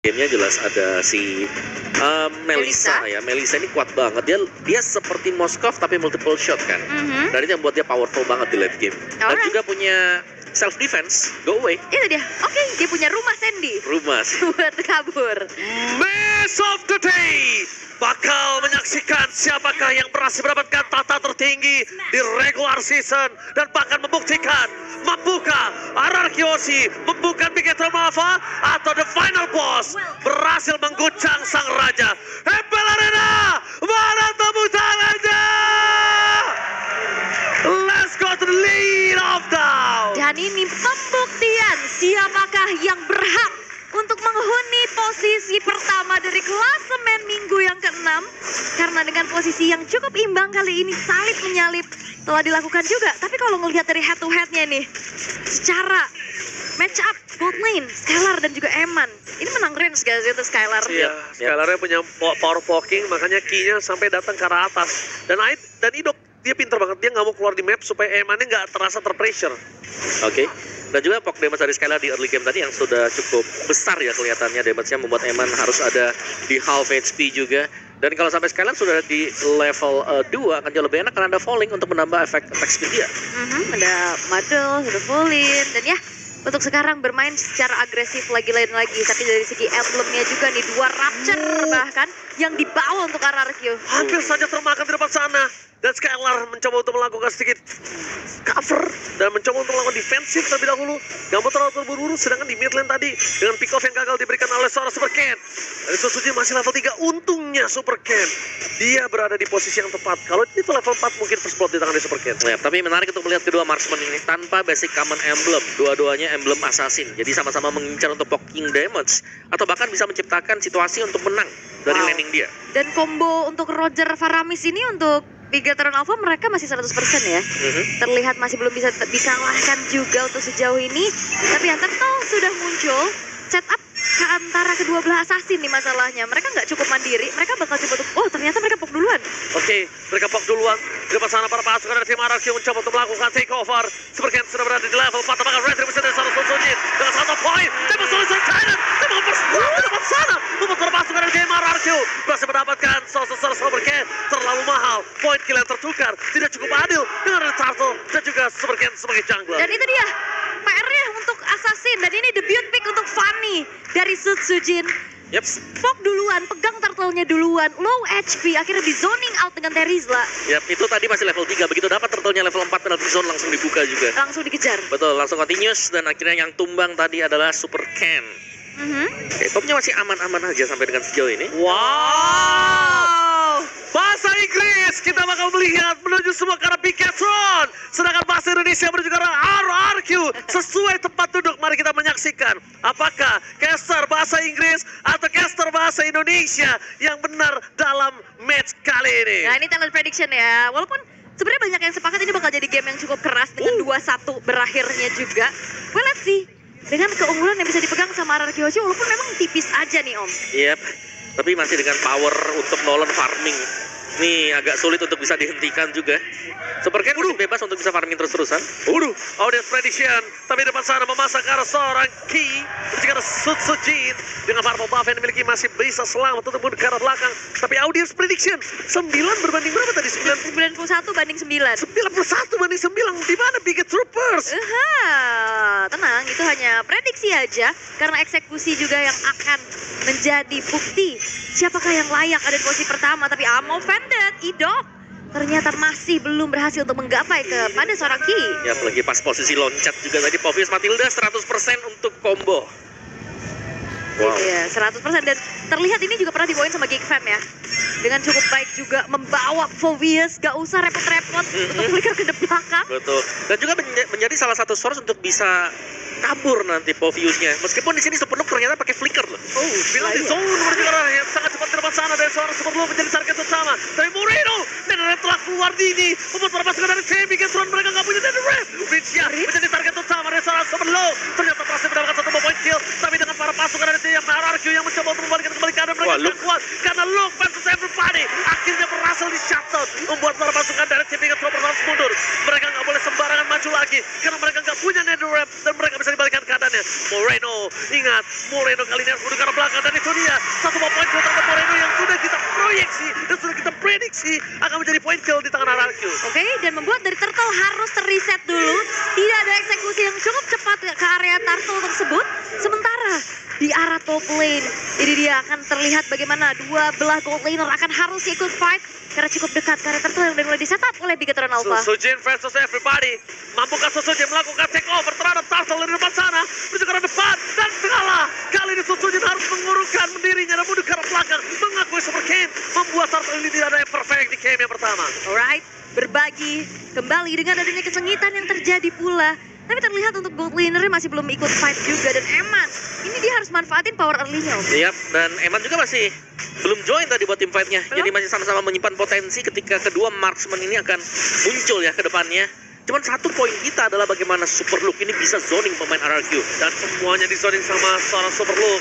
gamenya jelas ada si Melissa ya. Melissa ini kuat banget. Dia seperti Moskov tapi multiple shot kan. Dan itu yang buat dia powerful banget di late game. Dan juga punya self defense, go away. Itu dia. Oke, dia punya rumah Sandy. Rumah. Buat kabur. Match of the day bakal menyaksikan siapakah yang berhasil mendapatkan tahta tertinggi di regular season dan bahkan membuktikan mampukah RRQ Aussie membuka Bigetron Alpha atau the final boss berhasil mengguncang sang raja. Hebel Arena, mana tepuk tangannya? Let's go to the lead of down. Dan ini pembuktian siapakah yang berhak untuk menghuni posisi pertama dari klasemen minggu yang ke-6. Karena dengan posisi yang cukup imbang kali ini salib menyalip telah dilakukan juga. Tapi kalau ngelihat dari head to headnya nih, secara match up both lane, Skylar dan juga Eman, ini menang range guys itu Skylar. Iya, Skylarnya punya power poking, makanya key-nya sampai datang ke arah atas. Dan Idok dia pinter banget, dia nggak mau keluar di map supaya Emannya nggak terasa terpressure. Oke. Dan juga poke damage dari Skylar di early game tadi yang sudah cukup besar ya kelihatannya, damage-nya membuat Eman harus ada di half HP juga. Dan kalau sampai Skylar sudah di level 2 akan jauh lebih enak karena ada falling untuk menambah efek attack speed dia. Ada muddle, sudah falling, dan ya untuk sekarang bermain secara agresif lagi. Tapi dari segi emblemnya juga nih, 2 Rapture bahkan yang dibawa untuk RRQ. Hampir saja termakan di depan sana. Dan Skylar mencoba untuk melakukan sedikit cover dan mencoba untuk melakukan defensif terlebih dahulu. Gak mau terlalu terburu-buru, sedangkan di mid lane tadi dengan pick off yang gagal diberikan oleh seorang Super Ken. Dari Suzuki masih level 3, untungnya Super Ken dia berada di posisi yang tepat. Kalau itu level 4 mungkin first blood di tangan dari Super Ken. Ya, tapi menarik untuk melihat kedua marksman ini tanpa basic common emblem. Dua-duanya emblem assassin. Jadi sama-sama mengincar untuk poking damage atau bahkan bisa menciptakan situasi untuk menang dari laning dia. Dan combo untuk Roger Faramis ini untuk Bigetron Alpha mereka masih 100% ya. Terlihat masih belum bisa dikalahkan juga untuk sejauh ini. Tapi yang tentu sudah muncul setup ke antara kedua belah assassin nih masalahnya. Mereka nggak cukup mandiri, mereka bakal coba untuk, oh ternyata mereka pop duluan. Oke, mereka pop duluan. Di depan sana para pasukan dari tim RRQ mencoba untuk melakukan takeover. Super Ken sudah berada di level 4, apakah Retribution dari sana Sojin dengan 1 poin. Tembak Solution Cannon, tembak berselang di depan sana. Membuat para pasukan dari tim RRQ berhasil mendapatkan sosok Super Ken. Terlalu mahal, poin kill yang tertukar, tidak cukup adil dengan Turtle dan juga Super Ken sebagai jungler. Dan itu dia PR-nya untuk assassin, dan ini debut pick untuk Fanny dari Sutsujin. Yep. Fog duluan, pegang turtle-nya duluan, low HP, akhirnya di zoning out dengan Terizla. Yap, itu tadi masih level 3, begitu dapat turtle-nya level 4 penalty zone langsung dibuka juga. Langsung dikejar. Betul, langsung continuous dan akhirnya yang tumbang tadi adalah Super Ken. Oke, topnya masih aman-aman aja sampai dengan sejauh ini. Wow! Bahasa Inggris kita bakal melihat menuju semua ke arah Bigetron. Sedangkan bahasa Indonesia menuju ke arah RRQ. Sesuai tempat duduk, mari kita menyaksikan apakah caster bahasa Inggris atau caster bahasa Indonesia yang benar dalam match kali ini. Nah ini talent prediction ya, walaupun sebenarnya banyak yang sepakat ini bakal jadi game yang cukup keras dengan 2-1 berakhirnya juga. Well, let's see. Dengan keunggulan yang bisa dipegang sama RRQ walaupun memang tipis aja nih Om. Yep, tapi masih dengan power untuk Nolan farming. Nih agak sulit untuk bisa dihentikan juga. Super Ken masih bebas untuk bisa farming terus-terusan. Audience prediction, tapi depan sana memasak ke arah seorang Ki, jika ada Sutsujin dengan purple buff yang dimiliki masih bisa selamat untuk mundur ke arah belakang. Tapi audience prediction 9 berbanding berapa tadi? 91 banding 9. 91 banding 9, di mana Biget Troopers? Tenang, itu hanya prediksi aja karena eksekusi juga yang akan menjadi bukti siapakah yang layak ada di posisi pertama. Tapi I'm offended, Idok ternyata masih belum berhasil untuk menggapai kepada seorang Ki. Ya, apalagi pas posisi loncat juga tadi Povius Matilda 100% untuk combo. Wow. Iya, 100%, dan terlihat ini juga pernah dibawain sama Geek Fam ya. Dengan cukup baik juga membawa Povius, gak usah repot-repot untuk flicker ke belakang. Betul. Dan juga menjadi salah satu source untuk bisa kabur nanti Poviusnya. Meskipun di sini sepenuh ternyata pakai flicker loh. Bilang di zone menuju ke arah yang sangat cepat di depan sana dari seorang Super Blue menjadi target utama dari Moreno. Netherrealm telah keluar dini, membuat para pasukan dari tim Bigetron mereka nggak punya Netherrealm. Ritchia menjadi target utama dari seorang Super Blue. Ternyata berhasil mendapatkan 1 point kill, tapi dengan para pasukan dari tim RRQ yang mencoba untuk membalikkan kembali keadaan mereka tidak kuat karena Luke versus everybody akhirnya berhasil di shutdown, membuat para pasukan dari tim Bigetron harus mundur. Mereka nggak boleh sembarangan maju lagi karena mereka nggak punya Netherrealm dan mereka bisa dibalikkan keadaannya. Moreno. Ingat, Moreno kali ini harus mundur ke arah belakang. Dan itu dia, satu poin kill terhadap Moreno yang sudah kita proyeksi dan sudah kita prediksi akan menjadi poin kill di tangan RRQ. Oke, dan membuat dari Turtle harus terreset dulu. Tidak ada eksekusi yang cukup cepat ke area Turtle tersebut. Sementara di arah top lane, ini dia akan terlihat bagaimana dua belah gold laner akan harus ikut fight karena cukup dekat ke area Turtle yang udah mulai di-setup oleh Bigetron Alpha. Susujin versus everybody. Mampukah Susujin melakukan take over terhadap Turtle dari depan sana? Menuju ke arah depan dan kalah. Kali ini Susujin harus mengurungkan dirinya dan mundur ke arah belakang. Mengakui super game. Membuat Turtle ini tidak ada yang perfect di game yang pertama. Alright, berbagi kembali dengan adanya kesengitan yang terjadi pula. Tapi terlihat untuk gold laner masih belum ikut fight juga. Dan Eman, ini dia harus manfaatin power early-nya. Yap, dan Eman juga masih belum join tadi buat tim fight-nya. Jadi masih sama-sama menyimpan potensi ketika kedua marksman ini akan muncul ya ke depannya. Cuman satu poin kita adalah bagaimana Super Look ini bisa zoning pemain RRQ. Dan semuanya di zoning sama seorang Super Look.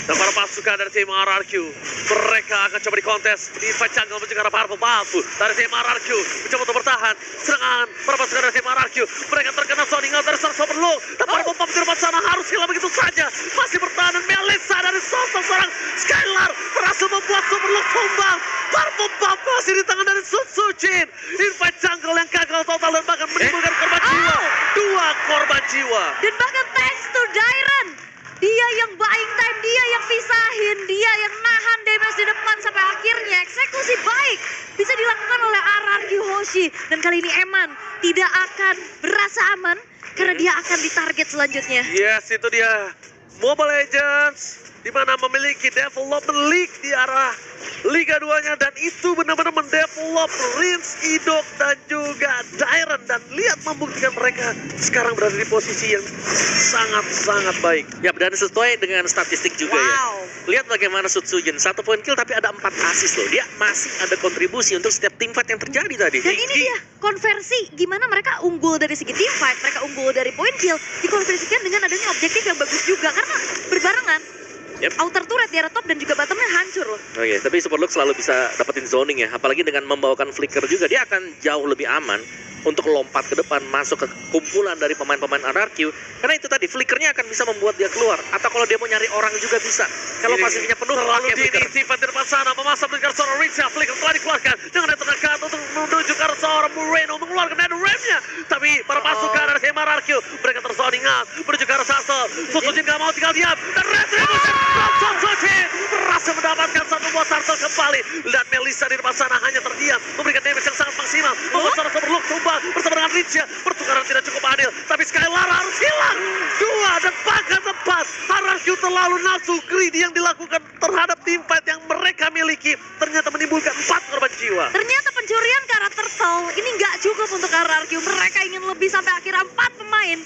Dan para pasukan dari tim RRQ, mereka akan coba dikontes di fight jungle menuju ke arah Purple Buff dari tim RRQ, mencoba untuk bertahan. Serangan para pasukan dari tim RRQ, mereka terkena zoning out dari seorang Super Look. Dan Purple Buff di depan sana harus hilang begitu saja. Masih bertahan dan Melissa dari sosok seorang Skylar berhasil membuat Super Look tumbang. Purple Buff masih di tangan dari Susujin. Invite jungle yang gagal total dan bahkan menimbulkan korban jiwa. Dua korban jiwa. Dan bahkan thanks to Dairon, dia yang buying time, dia yang pisahin, dia yang nahan damage di depan sampai akhirnya eksekusi baik bisa dilakukan oleh RRQ Hoshi. Dan kali ini Eman tidak akan berasa aman karena dia akan ditarget selanjutnya. Yes, itu dia Mobile Legends di mana memiliki development league di arah Liga 2-nya dan itu benar-benar mendevelop Rins, Idok dan juga Dairon dan lihat membuktikan mereka sekarang berada di posisi yang sangat-sangat baik. Yap, dan sesuai dengan statistik juga ya. Lihat bagaimana Susujin, 1 poin kill tapi ada 4 assist loh. Dia masih ada kontribusi untuk setiap team fight yang terjadi tadi. Dan ini dia konversi, gimana mereka unggul dari segi team fight, mereka unggul dari poin kill, dikonversikan dengan adanya objektif yang bagus juga karena berbarengan. Yep. Outer turret di arah top dan juga bottomnya hancur loh. Oke, tapi Super Look selalu bisa dapetin zoning ya. Apalagi dengan membawakan flicker juga, dia akan jauh lebih aman untuk lompat ke depan, masuk ke kumpulan dari pemain-pemain RRQ. Karena itu tadi, flickernya akan bisa membuat dia keluar. Atau kalau dia mau nyari orang juga bisa. Kalau pasifnya penuh, terlalu pakai flicker. dini, Tifa di depan sana memasang dengan seorang Richa. Flicker telah dikeluarkan dengan tenaga untuk menuju ke arah seorang Moreno, mengeluarkan Nether Ram-nya. Tapi para pasukan dari tim RRQ, mereka terzoning out, menuju ke arah Turtle. Susujin gak mau tinggal diam. Dan Retribution from Susujin berhasil mendapatkan satu buah Turtle kembali. Dan Melissa di depan sana hanya terdiam, memberikan damage yang sangat maksimal. Membuat seorang Super Look tumbang bersama dengan Richa. Pertukaran tidak cukup adil, tapi Skylar harus hilang. Dua dan bahkan tepat. RRQ terlalu nafsu greedy yang dilakukan terhadap tim fight yang mereka miliki ternyata menimbulkan 4 korban jiwa. Ternyata pencurian ke arah Turtle ini nggak cukup untuk RRQ. Mereka ingin lebih sampai akhirnya 4 pemain.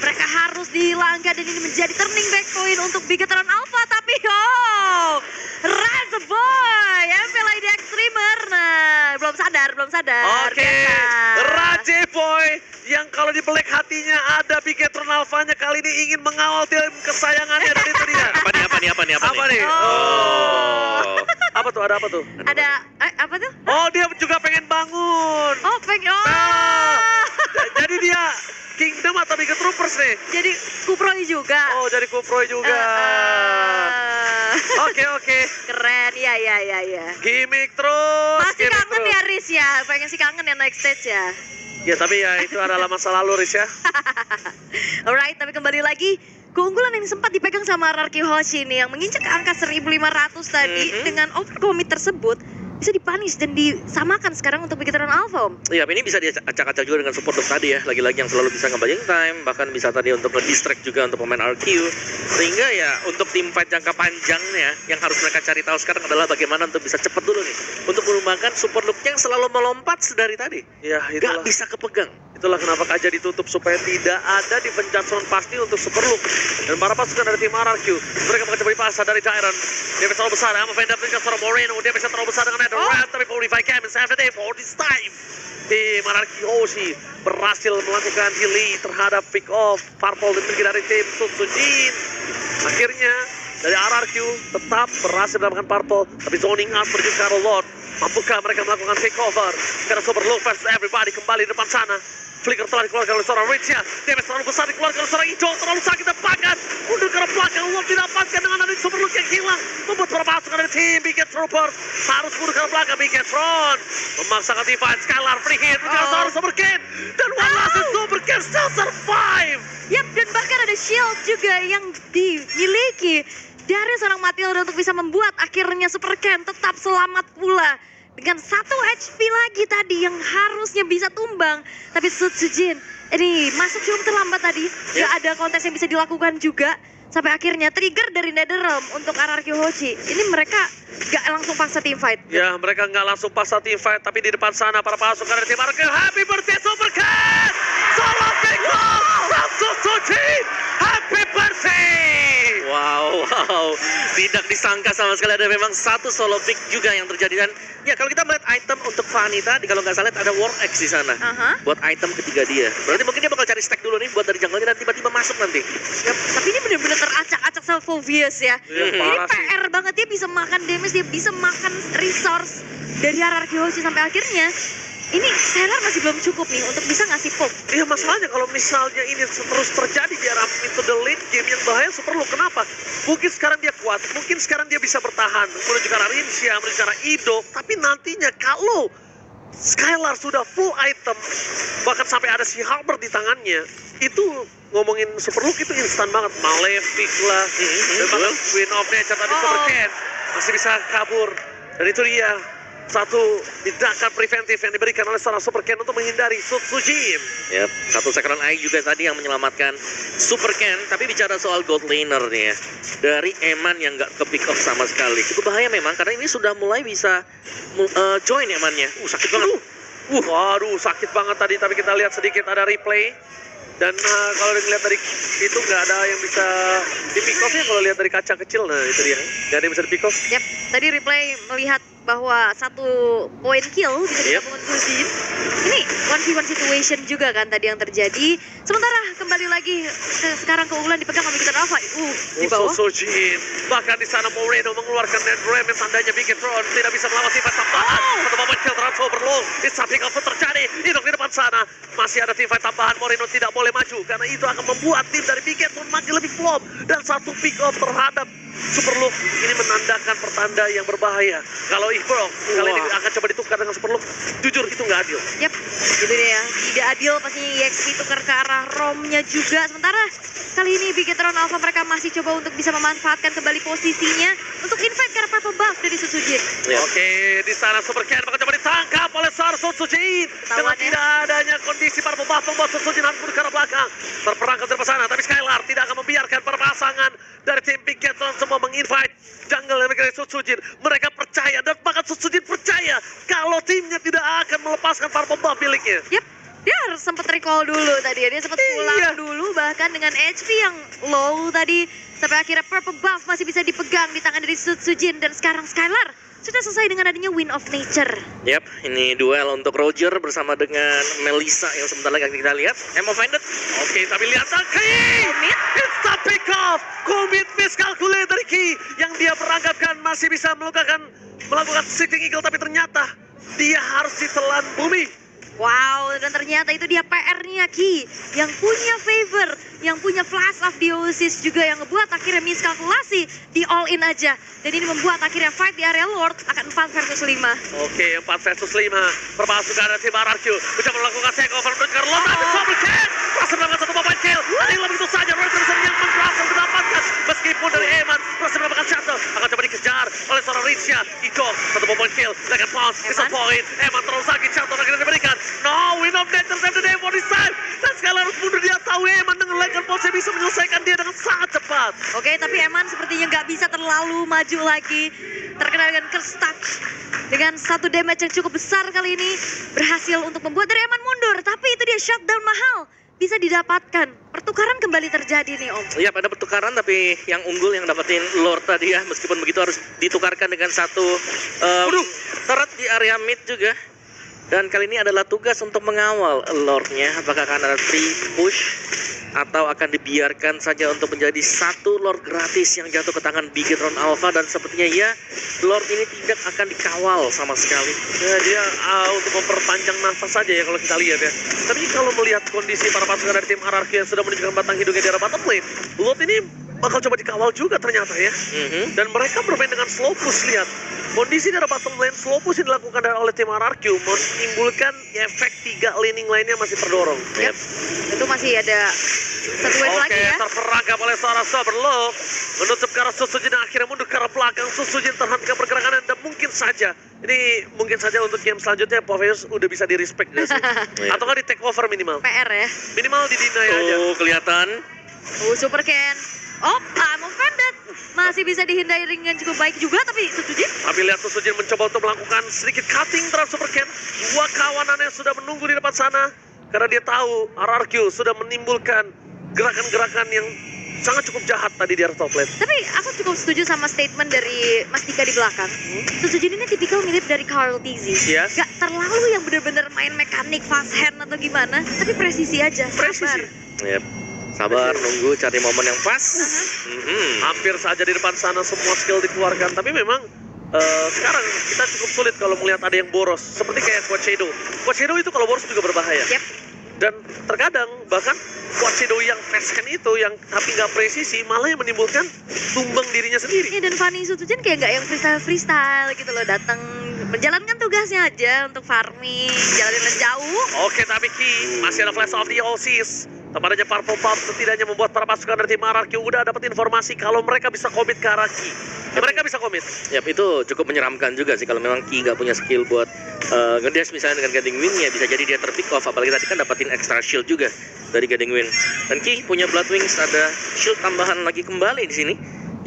Mereka harus dihilangkan dan ini menjadi turning back point untuk Bigetron Alpha. Tapi Red Boy, MPLID Extremer. Nah, belum sadar. Oke, Raje Boy yang kalau di belek hatinya ada Bigetron Alpha-nya kali ini ingin mengawal tim kesayangannya dan itu dia. Apa nih? Oh. Apa tuh? Ada apa tuh? Ada, apa tuh? Oh, dia juga pengen bangun. Oh, Jadi dia Kingdom atau Biget Troopers nih? jadi Kuproy juga. Oh, jadi Kuproy juga. Oke. Keren, ya. Gimmick terus. Masih gimmick kangen terus. ya Riz ya, pengen sih kangen ya naik stage ya. Ya, tapi ya itu adalah masa lalu, Riz ya. Alright, tapi kembali lagi keunggulan yang sempat dipegang sama RRQ Hoshi nih yang menginjak angka 1.500 tadi dengan overcommit tersebut bisa dipanis dan disamakan sekarang untuk Bigetron Alpha, Om. Iya, ini bisa diacak-acak juga dengan support tadi ya. Lagi-lagi yang selalu bisa nge-buying time, bahkan bisa tadi untuk nge-distract juga untuk pemain RQ. Sehingga ya untuk tim fight jangka panjangnya yang harus mereka cari tahu sekarang adalah bagaimana untuk bisa cepet dulu nih untuk mengembangkan support look yang selalu melompat sedari tadi. Ya, itulah. Gak bisa kepegang. Itulah kenapa Kaja ditutup supaya tidak ada defense zone pasti untuk Super Look. Dan para pasukan dari tim RRQ, mereka mencoba dipasang dari Dairon. Dia bisa terlalu besar, Ama Vendor dengan seorang Moreno. Dia bisa terlalu besar dengan Nether Ram, tapi 45 Camins after day for this time. Tim RRQ Hoshi berhasil melakukan delay terhadap pick off Purple dimiliki dari tim Susujin. Akhirnya dari RRQ tetap berhasil mendapatkan Purple, tapi zoning out menuju ke arah Lord. Mampukah mereka melakukan takeover? Karena Super Look versus everybody kembali di depan sana. Flicker telah dikeluarkan oleh seorang Richa. Damage terlalu besar dikeluarkan oleh seorang Ijo. Terlalu sakit tepakan. Mundur ke belakang. Uang didapatkan dengan ada super look yang hilang. Membuat para pasukan dari tim Biget Troopers harus mundur ke belakang. Bigetron memaksakan divide. Skylar free hit. Menjaga seorang Super Cat. Dan one last Super Cat still survive. Yap, dan bahkan ada shield juga yang dimiliki dari seorang Matilda untuk bisa membuat akhirnya Super Ken tetap selamat pula. Dengan 1 HP lagi tadi yang harusnya bisa tumbang. Tapi Sutsujin ini masuk cukup terlambat tadi. Gak ada kontes yang bisa dilakukan juga. Sampai akhirnya trigger dari Netherrealm untuk RRQ Hochi. Ini mereka gak langsung paksa team fight. Ya, mereka nggak langsung paksa team fight. Tapi di depan sana para pasukan dari tim RRQ. Happy birthday Super Ken! Solo Pickle! From Sutsujin! Happy birthday! Wow. Tidak disangka sama sekali ada memang satu solo pick juga yang terjadi. Dan ya kalau kita melihat item untuk Fanny tadi, kalau nggak salah ada War X di sana. Buat item ketiga dia. Berarti mungkin dia bakal cari stack dulu nih buat dari jungle-nya dan tiba-tiba masuk nanti. Yap, tapi ini benar-benar teracak-acak self-obvious ya. Ini parah sih. PR banget, dia bisa makan damage, dia bisa makan resource dari RRQ Hochi sampai akhirnya. Ini Skylar masih belum cukup nih untuk bisa ngasih poke. Iya, masalahnya kalau misalnya ini terus terjadi di arah into the late game yang bahaya super low. Kenapa? Mungkin sekarang dia kuat, mungkin sekarang dia bisa bertahan menuju ke arah Rinsha, menuju ke arah Ido. Tapi nantinya kalau Skylar sudah full item, bahkan sampai ada si Halberd di tangannya, itu ngomongin super look itu instan banget. Malefic lah, dan bahkan Queen of Nature tadi Super Ken masih bisa kabur. Dan itu dia satu tindakan preventif yang diberikan oleh seorang Super Ken untuk menghindari Sutsujin. Yap, satu sekeran Aik juga tadi yang menyelamatkan Super Ken. Tapi bicara soal gold laner nih ya, dari Eman yang nggak ke pick off sama sekali, itu bahaya memang karena ini sudah mulai bisa join Emannya. Sakit banget. Waduh, sakit banget tadi. Tapi kita lihat sedikit ada replay. Dan kalau dilihat dari itu nggak ada yang bisa di pick off ya. Kalau lihat dari kaca kecil, nah itu dia. Nggak ada yang bisa di pick off. Yap, tadi replay melihat bahwa 1 point kill bisa digabungkan Kuzin. Ini 1v1 situation juga kan tadi yang terjadi. Sementara kembali lagi sekarang keunggulan dipegang oleh Bigetron Alpha. Di bawah. Sutsujin. Bahkan di sana Moreno mengeluarkan Netherrealm yang tandanya Bigetron tidak bisa melawan sifat tambahan. Satu momen kill transfer overload. Di samping apa terjadi? Hidung di depan sana. Masih ada tim fight tambahan. Moreno tidak boleh maju karena itu akan membuat tim dari Bigetron makin lebih flop. Dan satu pick off terhadap Super Look ini menandakan pertanda yang berbahaya. Kalau Ifro kali ini akan coba ditukar dengan Super Look, jujur itu nggak adil. Yap, itu dia. Tidak adil pastinya EXP tukar ke arah Romnya juga. Sementara kali ini Bigetron Alpha mereka masih coba untuk bisa memanfaatkan kembali posisinya untuk invite ke arah purple buff dari Sutsujin. Oke, di sana Super Ken bakal coba ditangkap oleh seorang Sutsujin. Dengan tidak adanya kondisi purple buff membuat Sutsujin harus mundur ke arah belakang. Terperangkap dari sana, tapi Skylar tidak akan membiarkan para pasangan dari tim Bigetron semua menginvite jungle yang mereka Sutsujin. Mereka percaya dan bahkan Sutsujin percaya kalau timnya tidak akan melepaskan purple buff miliknya. Yap, dia harus sempat recall dulu tadi ya. Dia sempat pulang dulu bahkan dengan HP yang low tadi. Sampai akhirnya purple buff masih bisa dipegang di tangan dari Sutsujin. Dan sekarang Skylar sudah selesai dengan adanya Wind of Nature. Yap, ini duel untuk Roger bersama dengan Melissa yang sebentar lagi akan kita lihat. Offended. Oke, tapi lihat Ki! It's the pick off! Commit miscalculate dari Ki yang dia beranggapan masih bisa melakukan Sitting Eagle, tapi ternyata dia harus ditelan bumi. Wow, dan ternyata itu dia PR-nya Ki yang punya favor, yang punya flash of Dionysus juga yang ngebuat akhirnya miskalkulasi di all in aja. Dan ini membuat akhirnya fight di area Lord akan 4 versus 5. Oke, 4 versus 5. Perpasukan dari tim RRQ mencoba melakukan takeover menuju ke Lord. Ada Super Ken berhasil melakukan satu moment kill. Dan ini begitu saja Roger yang berhasil mendapatkan meskipun dari Eman berhasil mendapatkan shuttle. Akan coba dikejar oleh seorang Rinsha. Ijo satu moment kill. Dengan pounce, bisa point. Eman terus lagi shuttle akhirnya diberikan. No, Wind of Nature save the day for this time. Dan Skylar harus mundur, dia tahu Eman dengan Laker Pulse bisa menyelesaikan dia dengan sangat cepat. Oke, tapi Eman sepertinya nggak bisa terlalu maju lagi. Terkena dengan curse touch. Dengan satu damage yang cukup besar kali ini. Berhasil untuk membuat dari Eman mundur. Tapi itu dia shutdown mahal. Bisa didapatkan. Pertukaran kembali terjadi nih Om. Iya, ada pertukaran tapi yang unggul yang dapetin Lord tadi ya. Meskipun begitu harus ditukarkan dengan satu turret di area mid juga. Dan kali ini adalah tugas untuk mengawal Lordnya. Apakah akan ada free push atau akan dibiarkan saja untuk menjadi satu Lord gratis yang jatuh ke tangan Bigetron Alpha, dan sepertinya ya Lord ini tidak akan dikawal sama sekali. Ya, dia untuk memperpanjang nafas saja ya kalau kita lihat ya. Tapi kalau melihat kondisi para pasukan dari tim RRQ yang sudah menunjukkan batang hidungnya di arah bottom lane, Lord ini bakal coba dikawal juga ternyata ya. Dan mereka bermain dengan slow push, lihat. Kondisi dari bottom lane, slow push yang dilakukan oleh tim RRQ menimbulkan efek 3 laning lainnya masih terdorong. Yep. Itu masih ada satu wave lagi ya. Terperangkap oleh seorang Soberlock, menutup ke arah Susujin dan akhirnya mundur ke arah belakang. Susujin terhentikan pergerakan dan mungkin saja untuk game selanjutnya Poveus udah bisa di respect gak sih? Atau nggak di take over minimal? PR ya. Minimal di deny aja. Kelihatan. Super Ken. Oh, I'm offended. Masih bisa dihindari dengan cukup baik juga, tapi Susujin. Tapi lihat Susujin mencoba untuk melakukan sedikit cutting terhadap Super Ken. Dua kawanannya sudah menunggu di depan sana. Karena dia tahu RRQ sudah menimbulkan gerakan-gerakan yang sangat cukup jahat tadi di arah top lane. Tapi aku cukup setuju sama statement dari Mas Dika di belakang. Susujin ini tipikal mirip dari Carl Dizzy. Yes. Gak terlalu yang bener-bener main mekanik fast hand atau gimana, tapi presisi aja. Presisi. Yep. Sabar, nunggu cari momen yang pas. Hampir saja di depan sana semua skill dikeluarkan. Tapi memang sekarang kita cukup sulit kalau melihat ada yang boros. Seperti kayak Quad Shadow. Quad Shadow itu kalau boros juga berbahaya. Yep. Dan terkadang bahkan Quad Shadow yang fast hand itu yang tapi nggak presisi malah yang menimbulkan tumbang dirinya sendiri. Dan Fanny Susujin kayak nggak yang freestyle gitu loh, datang menjalankan tugasnya aja untuk farming, jalanin jauh. Oke, tapi Ki masih ada flash of the Oasis. Temannya Purple Pop setidaknya membuat para pasukan dari tim RRQ udah dapat informasi kalau mereka bisa komit ke arah Ki. Mereka bisa komit. Yap, itu cukup menyeramkan juga sih kalau memang Ki nggak punya skill buat ngedash misalnya dengan Guiding Wing-nya, bisa jadi dia terpick off, apalagi tadi kan dapatin extra shield juga dari Guiding Wing. Dan Ki punya Blood Wings, ada shield tambahan lagi kembali di sini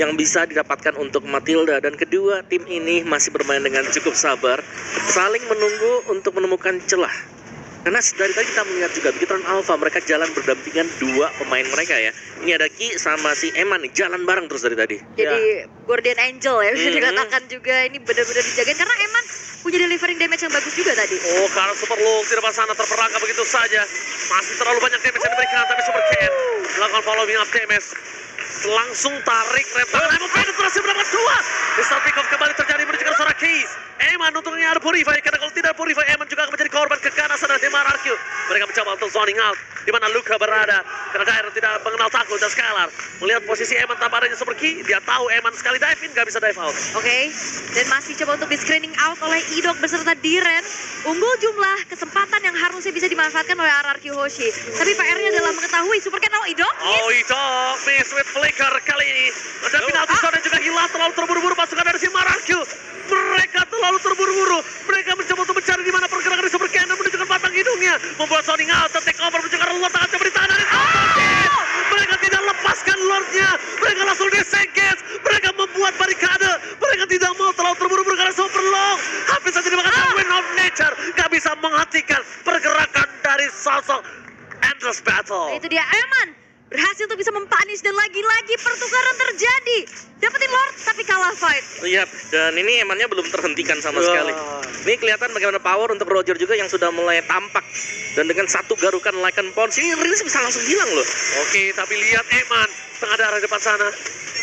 yang bisa didapatkan untuk Matilda, dan kedua tim ini masih bermain dengan cukup sabar, saling menunggu untuk menemukan celah. Karena dari tadi kita melihat juga Bigetron Alpha mereka jalan berdampingan dua pemain mereka ya. Ini ada Ki sama si Eman nih, jalan bareng terus dari tadi. Jadi Guardian Angel ya bisa dikatakan juga, ini benar-benar dijagain karena Eman punya delivering damage yang bagus juga tadi. Oh, karena Super Low di depan sana terperangkap begitu saja. Masih terlalu banyak damage yang diberikan, tapi Super Ken melakukan following up damage. Langsung tarik rem tangan, Eman penetrasi mendapat 2. Pistol pick off kembali terjadi menuju ke seorang Keys. Eman untungnya ada Purify, karena kalau tidak Purify Eman juga akan menjadi korban keganasan dari tim RRQ. Mereka mencoba untuk zoning out di mana Luka berada, karena Dairon tidak mengenal takut dan Skylar melihat posisi Eman tanpa adanya Super Key, dia tahu Eman sekali dive in gak bisa dive out. Oke, dan masih coba untuk di screening out oleh Idok beserta Diren. Unggul jumlah kesempatan yang harusnya bisa dimanfaatkan oleh RRQ Hoshi. Tapi PR-nya adalah mengetahui Super Ken Idok. Oh, Idok miss with flicker kali ini. Dan penalti shot juga hilang, terlalu terburu-buru pasukan dari tim RRQ. Mereka terlalu terburu-buru. Mereka mencoba untuk mencari di mana pergerakan di Super Ken dan menunjukkan batang hidungnya, membuat zoning out, take over, menunjukkan Lord tangan coba ditahan dari mereka tidak lepaskan Lordnya. Mereka langsung disengage. Mereka membuat barikade. Mereka tidak mau terlalu terburu-buru karena Super Long hampir saja dimakan Wind of Nature. Gak bisa menghentikan pergerakan dari sosok Endless Battle. Itu dia Eman berhasil untuk bisa mempanis dan lagi-lagi pertukaran terjadi. Dapetin Lord tapi kalah fight. Iya, dan ini Emannya belum terhentikan sama sekali. Ini kelihatan bagaimana power untuk Roger juga yang sudah mulai tampak. Dan dengan satu garukan Lycan Pons ini Rilis bisa langsung hilang loh. Oke, tapi lihat Eman tengah darah depan sana.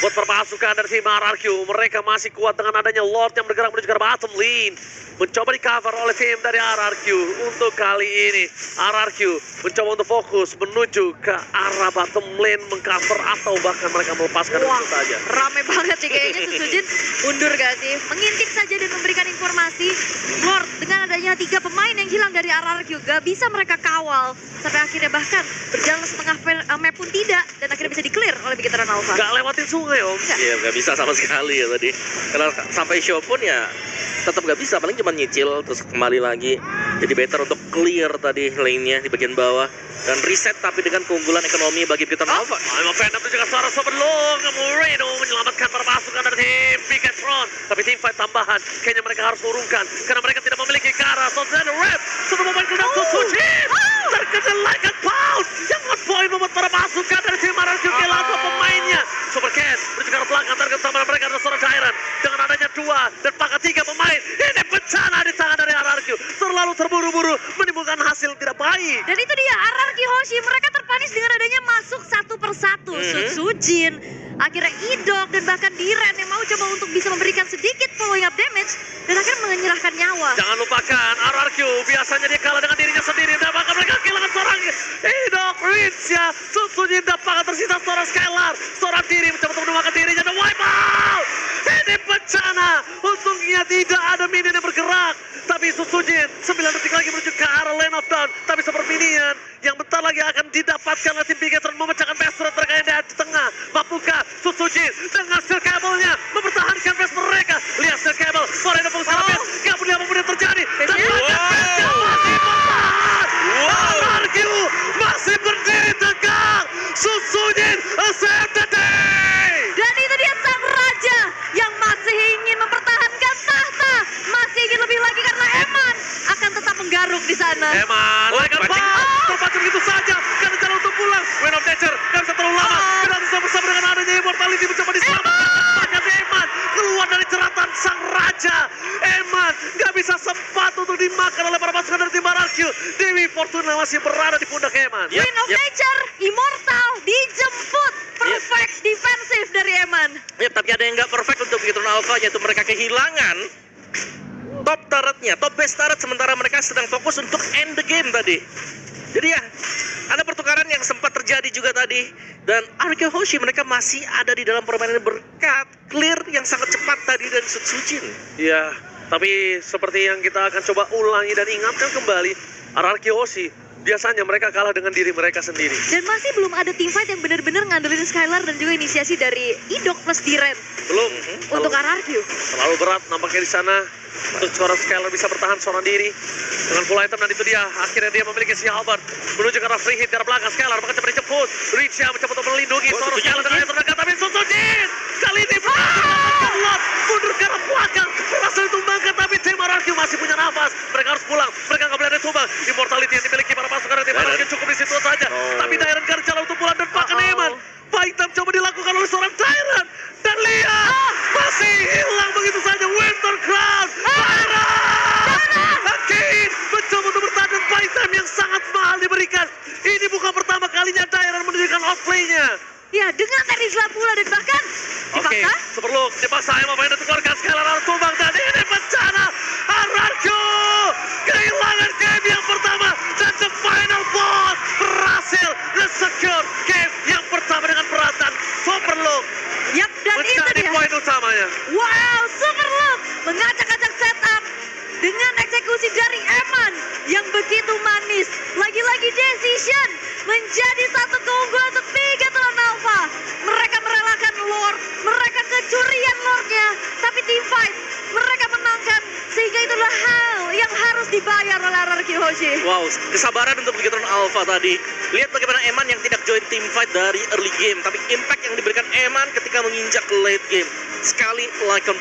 Buat perpasukan dari tim RRQ, mereka masih kuat dengan adanya Lord yang bergerak menuju ke bottom lane. Mencoba di cover oleh tim dari RRQ. Untuk kali ini RRQ mencoba untuk fokus menuju ke arah bottom lane, mengcover atau bahkan mereka melepaskan itu saja. Rame banget sih kayaknya Susujin mundur gak sih? Mengintip saja dan memberikan informasi. Lord dengan adanya 3 pemain yang hilang dari RRQ gak bisa mereka kawal. Sampai akhirnya bahkan berjalan setengah map pun tidak, dan akhirnya bisa di-clear oleh Bigetron Alpha. Gak lewatin sungai Om. Iya, gak bisa sama sekali ya tadi. Karena sampai show pun ya tetap gak bisa, paling cuma nyicil terus kembali lagi. Jadi better untuk clear tadi lane-nya di bagian bawah dan reset, tapi dengan keunggulan ekonomi bagi Bigetron Alpha. Memang Venom juga suara Super Long. Moreno menyelamatkan para pasukan dari tim Bigetron. Tapi tim fight tambahan kayaknya mereka harus urungkan karena mereka tidak memiliki cara. So then Red sudah membuat kuda Susujin. Terkena Lycan Pound yang nge-point membuat para pasukan dari tim RRQ kehilangan 2 pemainnya. Super Ken menuju ke arah belakang, target utama mereka adalah seorang Dairon. Dengan adanya 2 dan pangkat 3 pemain, ini bencana di tangan dari RRQ. terlalu terburu-buru menimbulkan hasil tidak baik. Dan itu dia RRQ Hoshi, mereka terpanis dengan adanya masuk satu persatu. Sutsujin, akhirnya Idok, dan bahkan Diren yang mau coba untuk bisa memberikan sedikit following up damage dan akhirnya menyerahkan nyawa. Jangan lupakan RRQ, biasanya dia kalah dengan dirinya sendiri. Dan bahkan mereka kehilangan seorang Idok, Rinsya, Sutsujin, dan bahkan tersisa seorang Skylar. Seorang diri mencoba untuk menemukan dirinya dan wipe out. Ini bencana. Untungnya tidak ada minion yang bergerak. Tapi Sutsujin 9 detik lagi menuju ke arah lane of down. Tapi super minion yang bentar lagi akan didapatkan oleh tim Bigetron memecahkan base turret mereka yang ada di tengah. Mampukah Sutsujin dengan steel cable-nya mempertahankan base mereka? Lihat steel cable, Moreno pun sekarang base. Gak peduli apapun yang terjadi. Dan base-nya masih bertahan. RRQ masih berdiri tegak. Sutsujin save the day. Dan itu dia sang raja yang masih ingin mempertahankan tahta, masih ingin lebih lagi karena Eman akan tetap menggaruk di sana. Eman, mereka terpacu begitu saja karena jalan untuk pulang. Wind of Nature gak bisa terlalu lama. Tidak bisa bersama dengan adanya Immortality mencoba diselamatkan. Bahkan Eman keluar dari jeratan sang raja. Eman gak bisa sempat untuk dimakan oleh para pasukan dari tim RRQ. Dewi Fortuna masih berada di pundak Eman. Wind of Nature, Immortal dijemput. Perfect defensif dari Eman. Ya, tapi ada yang nggak perfect untuk Bigetron Alpha, yaitu mereka kehilangan top turretnya, top base turret, sementara mereka sedang fokus untuk end the game tadi. Jadi ya, ada pertukaran yang sempat terjadi juga tadi. Dan RRQ Hoshi mereka masih ada di dalam permainan berkat clear yang sangat cepat tadi dari Sutsujin. Iya, tapi seperti yang kita akan coba ulangi dan ingatkan kembali, RRQ Hoshi biasanya mereka kalah dengan diri mereka sendiri. Dan masih belum ada teamfight yang benar-benar ngandelin Skylar dan juga inisiasi dari Idok plus Diren Belum. untuk RRQ. Terlalu berat nampaknya di sana untuk seorang Skylar bisa bertahan seorang diri dengan full item, dan itu dia akhirnya dia memiliki si Halberd menuju ke arah free hit ke arah belakang. Skylar bahkan cepat dijemput. Richa mencoba untuk melindungi seorang Skylar dengan yang terdekat, tapi Sutsujin kali ini berhasil mundur ke arah belakang, berhasil ditumbangkan, tapi tim RRQ masih punya nafas. Mereka harus pulang, mereka nggak boleh ada tumbang. Immortality yang dimiliki para pasukan dari tim RRQ cukup di situ saja. Tapi Dairon cari jalan untuk pulang dan bahkan Eman. Fight time coba dilakukan oleh seorang Dairon, dan lihat masih hilang begitu saja Winter Crown. Again mencoba untuk bertahan, dan fight time yang sangat mahal diberikan. Ini bukan pertama kalinya Dairon menunjukkan outplay-nya. Ya, dengan Terisla pula dan bahkan Oke, dipaksa. sebelum dipaksa Emma main dikeluarkan Skylar harus tumbang, dan ini bencana. RRQ kehilangan game yang pertama, dan the final boss berhasil nge-secure game yang pertama dengan peratan Super Look Yap, dan itu menjadi dia. poin utamanya. Wow, Super Loop mengacak-acak setup dengan eksekusi dari Eman yang begitu manis. Lagi-lagi decision menjadi satu keunggulan untuk Bigetron Alpha. Mereka merelakan Lord, mereka kecurian Lordnya, tapi team fight mereka menangkan, sehingga itulah hal yang harus dibayar oleh RRQ Hoshi. Wow, kesabaran untuk Bigetron Alpha tadi. Lihat bagaimana Eman yang tidak join team fight dari early game, tapi impact yang diberikan Eman ketika menginjak late game. Sekali like on